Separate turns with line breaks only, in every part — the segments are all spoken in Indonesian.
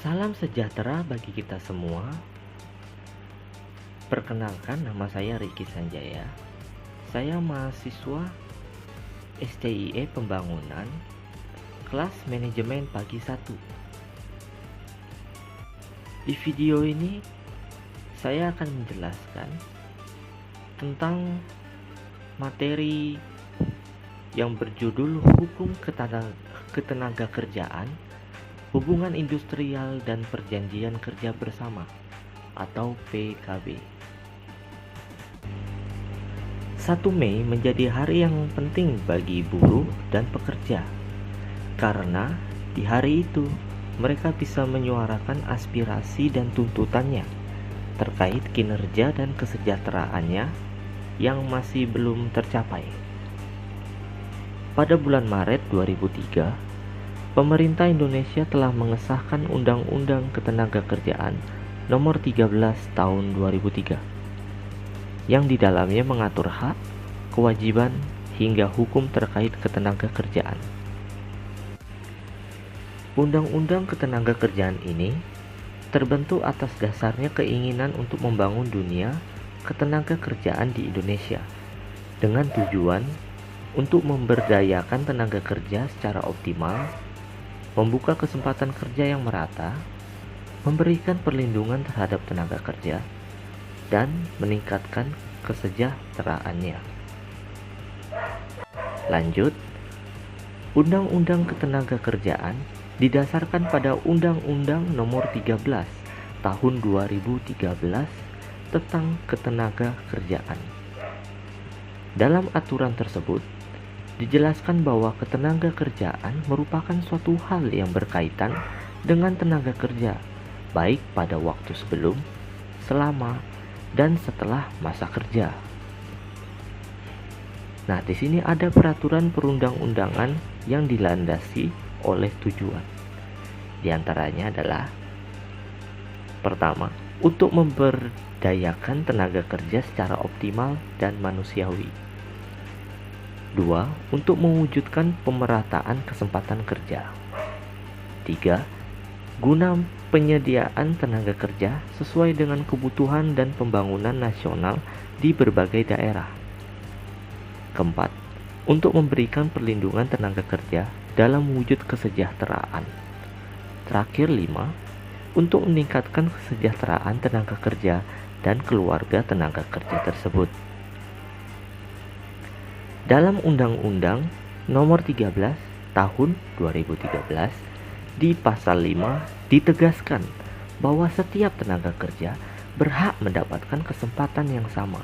Salam sejahtera bagi kita semua. Perkenalkan, nama saya Riki Sanjaya. Saya mahasiswa STIE Pembangunan, kelas manajemen pagi 1. Di video ini saya akan menjelaskan tentang materi yang berjudul Hukum Ketenaga Kerjaan, Hubungan Industrial dan Perjanjian Kerja Bersama atau PKB. 1 Mei menjadi hari yang penting bagi buruh dan pekerja, karena di hari itu mereka bisa menyuarakan aspirasi dan tuntutannya terkait kinerja dan kesejahteraannya yang masih belum tercapai. Pada bulan Maret 2003, pemerintah Indonesia telah mengesahkan Undang-Undang Ketenagakerjaan Nomor 13 Tahun 2003 yang di dalamnya mengatur hak, kewajiban, hingga hukum terkait ketenagakerjaan. Undang-Undang Ketenagakerjaan ini terbentuk atas dasarnya keinginan untuk membangun dunia ketenagakerjaan di Indonesia dengan tujuan untuk memberdayakan tenaga kerja secara optimal, membuka kesempatan kerja yang merata, memberikan perlindungan terhadap tenaga kerja, dan meningkatkan kesejahteraannya. Lanjut, Undang-Undang Ketenagakerjaan didasarkan pada Undang-Undang Nomor 13 Tahun 2013 tentang Ketenagakerjaan. Dalam aturan tersebut, dijelaskan bahwa ketenagakerjaan merupakan suatu hal yang berkaitan dengan tenaga kerja, baik pada waktu sebelum, selama, dan setelah masa kerja. Nah, di sini ada peraturan perundang-undangan yang dilandasi oleh tujuan. Di antaranya adalah: pertama, untuk memberdayakan tenaga kerja secara optimal dan manusiawi. 2. Untuk mewujudkan pemerataan kesempatan kerja. 3. Guna penyediaan tenaga kerja sesuai dengan kebutuhan dan pembangunan nasional di berbagai daerah. 4. Untuk memberikan perlindungan tenaga kerja dalam wujud kesejahteraan. Terakhir 5. Untuk meningkatkan kesejahteraan tenaga kerja dan keluarga tenaga kerja tersebut. Dalam Undang-Undang Nomor 13 Tahun 2013 di pasal 5 ditegaskan bahwa setiap tenaga kerja berhak mendapatkan kesempatan yang sama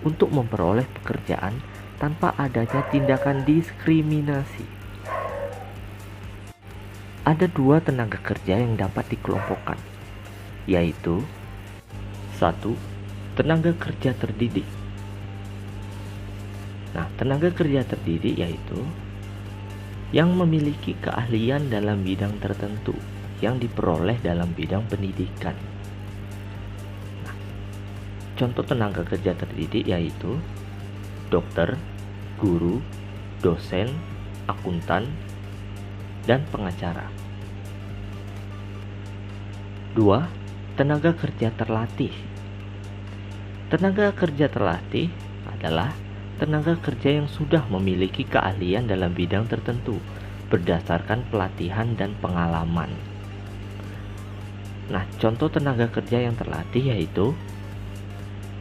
untuk memperoleh pekerjaan tanpa adanya tindakan diskriminasi. Ada 2 tenaga kerja yang dapat dikelompokkan, yaitu 1. Tenaga kerja terdidik. Nah, tenaga kerja terdidik yaitu yang memiliki keahlian dalam bidang tertentu yang diperoleh dalam bidang pendidikan. Nah, contoh tenaga kerja terdidik yaitu dokter, guru, dosen, akuntan, dan pengacara. 2. Tenaga kerja terlatih. Tenaga kerja terlatih adalah tenaga kerja yang sudah memiliki keahlian dalam bidang tertentu berdasarkan pelatihan dan pengalaman. Nah, contoh tenaga kerja yang terlatih yaitu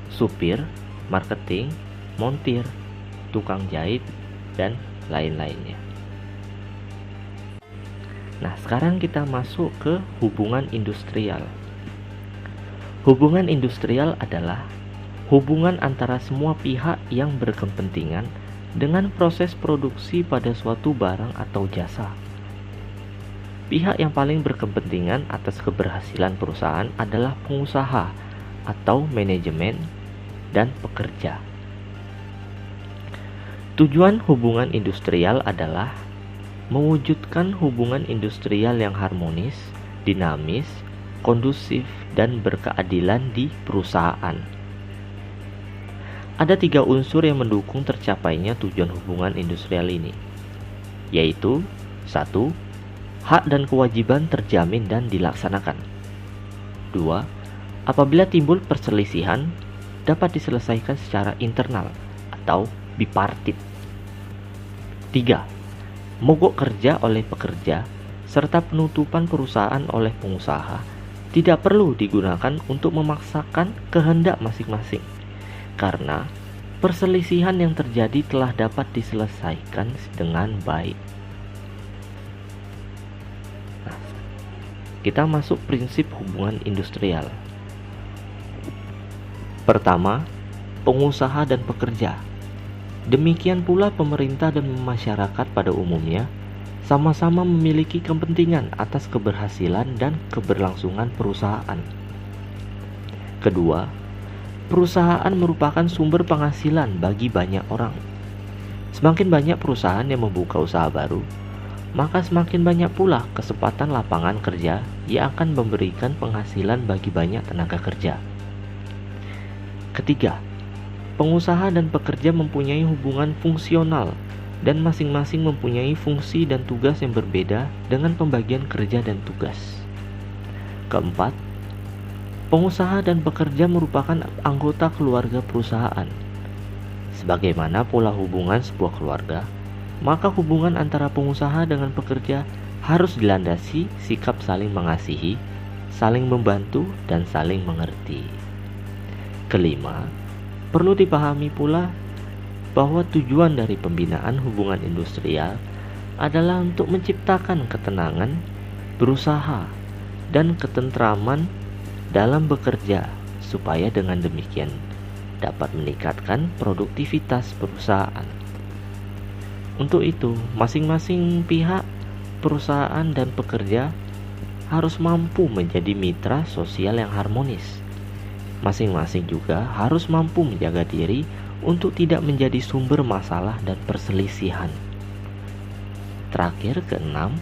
supir, marketing, montir, tukang jahit, dan lain-lainnya. Nah, sekarang kita masuk ke hubungan industrial. Hubungan industrial adalah hubungan antara semua pihak yang berkepentingan dengan proses produksi pada suatu barang atau jasa. Pihak yang paling berkepentingan atas keberhasilan perusahaan adalah pengusaha atau manajemen dan pekerja. Tujuan hubungan industrial adalah mewujudkan hubungan industrial yang harmonis, dinamis, kondusif, dan berkeadilan di perusahaan. Ada 3 unsur yang mendukung tercapainya tujuan hubungan industrial ini, yaitu 1. hak dan kewajiban terjamin dan dilaksanakan. 2. Apabila timbul perselisihan, dapat diselesaikan secara internal atau bipartit. 3. Mogok kerja oleh pekerja serta penutupan perusahaan oleh pengusaha tidak perlu digunakan untuk memaksakan kehendak masing-masing, karena perselisihan yang terjadi telah dapat diselesaikan dengan baik. Nah, kita masuk prinsip hubungan industrial. Pertama, pengusaha dan pekerja. Demikian pula pemerintah dan masyarakat pada umumnya sama-sama memiliki kepentingan atas keberhasilan dan keberlangsungan perusahaan. Kedua, perusahaan merupakan sumber penghasilan bagi banyak orang. Semakin banyak perusahaan yang membuka usaha baru, maka semakin banyak pula kesempatan lapangan kerja yang akan memberikan penghasilan bagi banyak tenaga kerja. Ketiga, pengusaha dan pekerja mempunyai hubungan fungsional dan masing-masing mempunyai fungsi dan tugas yang berbeda dengan pembagian kerja dan tugas. Keempat, pengusaha dan pekerja merupakan anggota keluarga perusahaan. Sebagaimana pola hubungan sebuah keluarga, maka hubungan antara pengusaha dengan pekerja harus dilandasi sikap saling mengasihi, saling membantu, dan saling mengerti. Kelima, perlu dipahami pula bahwa tujuan dari pembinaan hubungan industrial adalah untuk menciptakan ketenangan, berusaha, dan ketentraman dalam bekerja, supaya dengan demikian dapat meningkatkan produktivitas perusahaan. Untuk itu, masing-masing pihak, perusahaan dan pekerja, harus mampu menjadi mitra sosial yang harmonis. Masing-masing juga harus mampu menjaga diri untuk tidak menjadi sumber masalah dan perselisihan. Terakhir, keenam,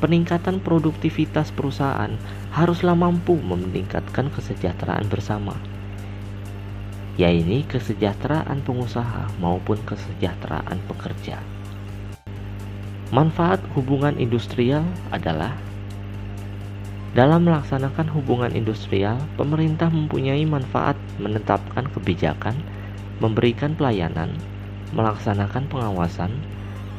peningkatan produktivitas perusahaan haruslah mampu meningkatkan kesejahteraan bersama, yaitu kesejahteraan pengusaha maupun kesejahteraan pekerja. Manfaat hubungan industrial adalah dalam melaksanakan hubungan industrial, pemerintah mempunyai manfaat menetapkan kebijakan, memberikan pelayanan, melaksanakan pengawasan,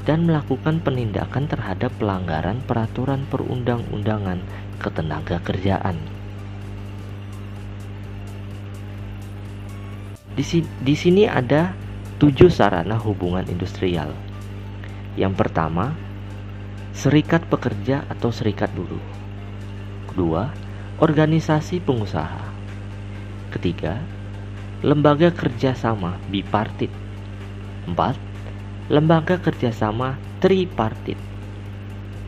dan melakukan penindakan terhadap pelanggaran peraturan perundang-undangan ketenagakerjaan. Di sini ada 7 sarana hubungan industrial. Yang pertama, serikat pekerja atau serikat buruh. Kedua, organisasi pengusaha. Ketiga, lembaga kerjasama bipartit. 4. Lembaga kerjasama tripartit.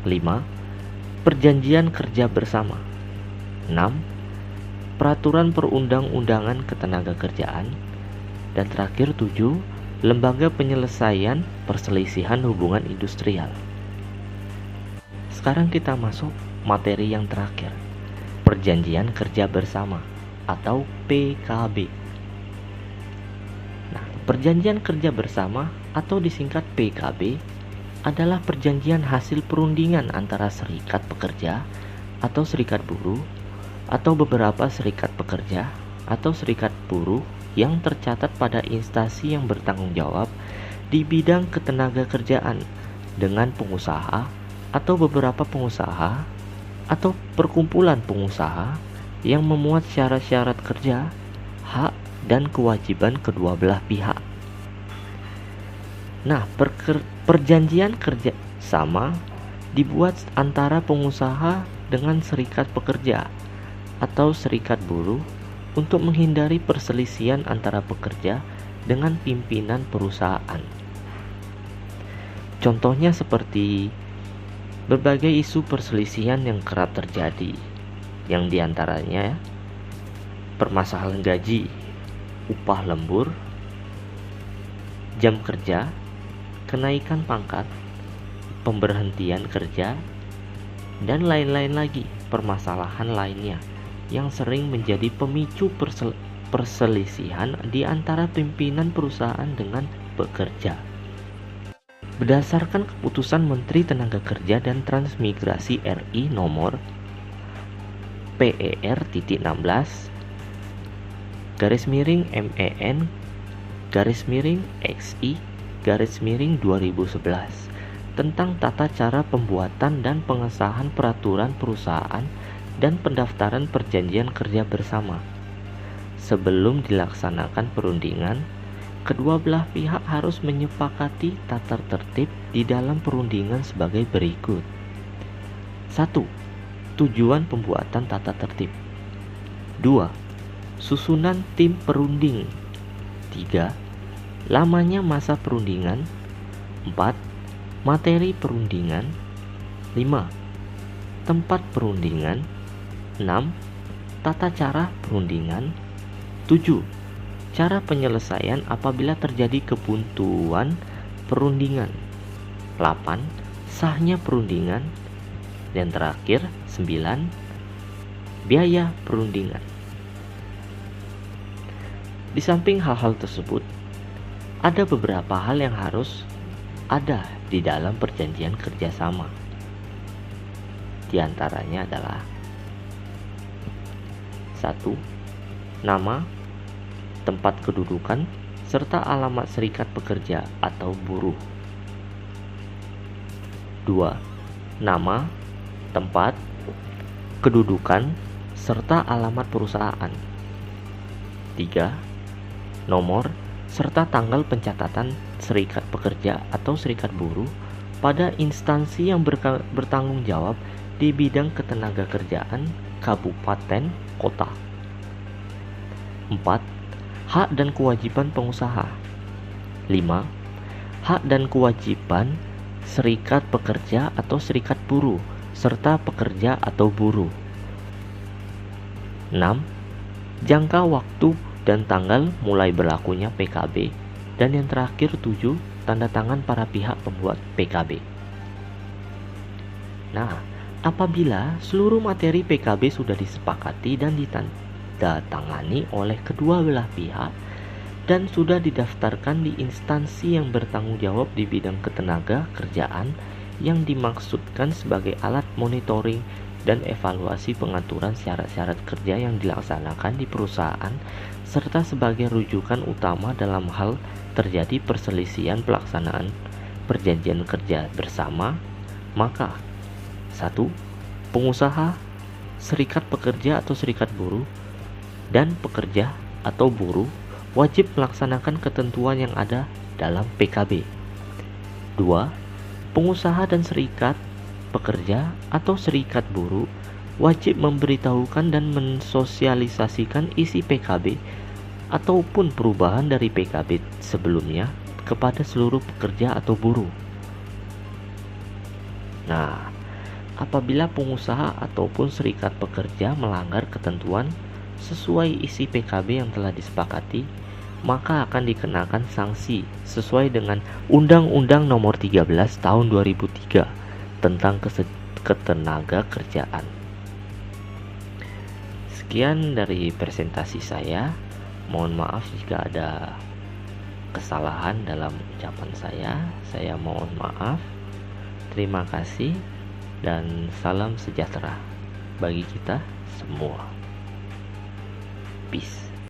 5. Perjanjian kerja bersama. 6. Peraturan perundang-undangan ketenagakerjaan. Dan terakhir 7. Lembaga penyelesaian perselisihan hubungan industrial. Sekarang kita masuk materi yang terakhir, perjanjian kerja bersama atau PKB. Nah, perjanjian kerja bersama atau disingkat PKB adalah perjanjian hasil perundingan antara serikat pekerja atau serikat buruh atau beberapa serikat pekerja atau serikat buruh yang tercatat pada instansi yang bertanggung jawab di bidang ketenagakerjaan dengan pengusaha atau beberapa pengusaha atau perkumpulan pengusaha yang memuat syarat-syarat kerja, hak, dan kewajiban kedua belah pihak. Nah, perjanjian kerja sama dibuat antara pengusaha dengan serikat pekerja atau serikat buruh untuk menghindari perselisihan antara pekerja dengan pimpinan perusahaan. Contohnya seperti berbagai isu perselisihan yang kerap terjadi, yang diantaranya permasalahan gaji, upah lembur, jam kerja, kenaikan pangkat, pemberhentian kerja, dan lain-lain lagi permasalahan lainnya yang sering menjadi pemicu perselisihan di antara pimpinan perusahaan dengan pekerja. Berdasarkan keputusan Menteri Tenaga Kerja dan Transmigrasi RI nomor PER-16 /MEN /XI/2011 tentang tata cara pembuatan dan pengesahan peraturan perusahaan dan pendaftaran perjanjian kerja bersama. Sebelum dilaksanakan perundingan, kedua belah pihak harus menyepakati tata tertib di dalam perundingan sebagai berikut. 1. Tujuan pembuatan tata tertib. 2. Susunan tim perunding. 3. Lamanya masa perundingan. 4. Materi perundingan. 5. Tempat perundingan. 6. Tata cara perundingan. 7. Cara penyelesaian apabila terjadi kebuntuan perundingan. 8. Sahnya perundingan. Dan terakhir, 9. Biaya perundingan. Di samping hal-hal tersebut, ada beberapa hal yang harus ada di dalam perjanjian kerjasama. Di antaranya adalah 1. Nama, tempat kedudukan, serta alamat serikat pekerja atau buruh. 2. Nama, tempat, kedudukan, serta alamat perusahaan. 3. Nomor, serta tanggal pencatatan serikat pekerja atau serikat buruh pada instansi yang bertanggung jawab di bidang ketenagakerjaan kabupaten kota. 4. Hak dan kewajiban pengusaha. 5. Hak dan kewajiban serikat pekerja atau serikat buruh serta pekerja atau buruh. 6. Jangka waktu dan tanggal mulai berlakunya PKB. Dan yang terakhir 7. Tanda tangan para pihak pembuat PKB. Nah, apabila seluruh materi PKB sudah disepakati dan ditandatangani oleh kedua belah pihak dan sudah didaftarkan di instansi yang bertanggung jawab di bidang ketenaga kerjaan yang dimaksudkan sebagai alat monitoring dan evaluasi pengaturan syarat-syarat kerja yang dilaksanakan di perusahaan serta sebagai rujukan utama dalam hal terjadi perselisihan pelaksanaan perjanjian kerja bersama, maka 1. Pengusaha, serikat pekerja atau serikat buruh, dan pekerja atau buruh wajib melaksanakan ketentuan yang ada dalam PKB. 2. Pengusaha dan serikat pekerja atau serikat buruh wajib memberitahukan dan mensosialisasikan isi PKB ataupun perubahan dari PKB sebelumnya kepada seluruh pekerja atau buruh. Nah, apabila pengusaha ataupun serikat pekerja melanggar ketentuan sesuai isi PKB yang telah disepakati, maka akan dikenakan sanksi sesuai dengan Undang-Undang Nomor 13 Tahun 2003 tentang ketenaga kerjaan. Sekian dari presentasi saya. Mohon maaf jika ada kesalahan dalam ucapan saya. Saya mohon maaf. Terima kasih dan salam sejahtera bagi kita semua. Peace.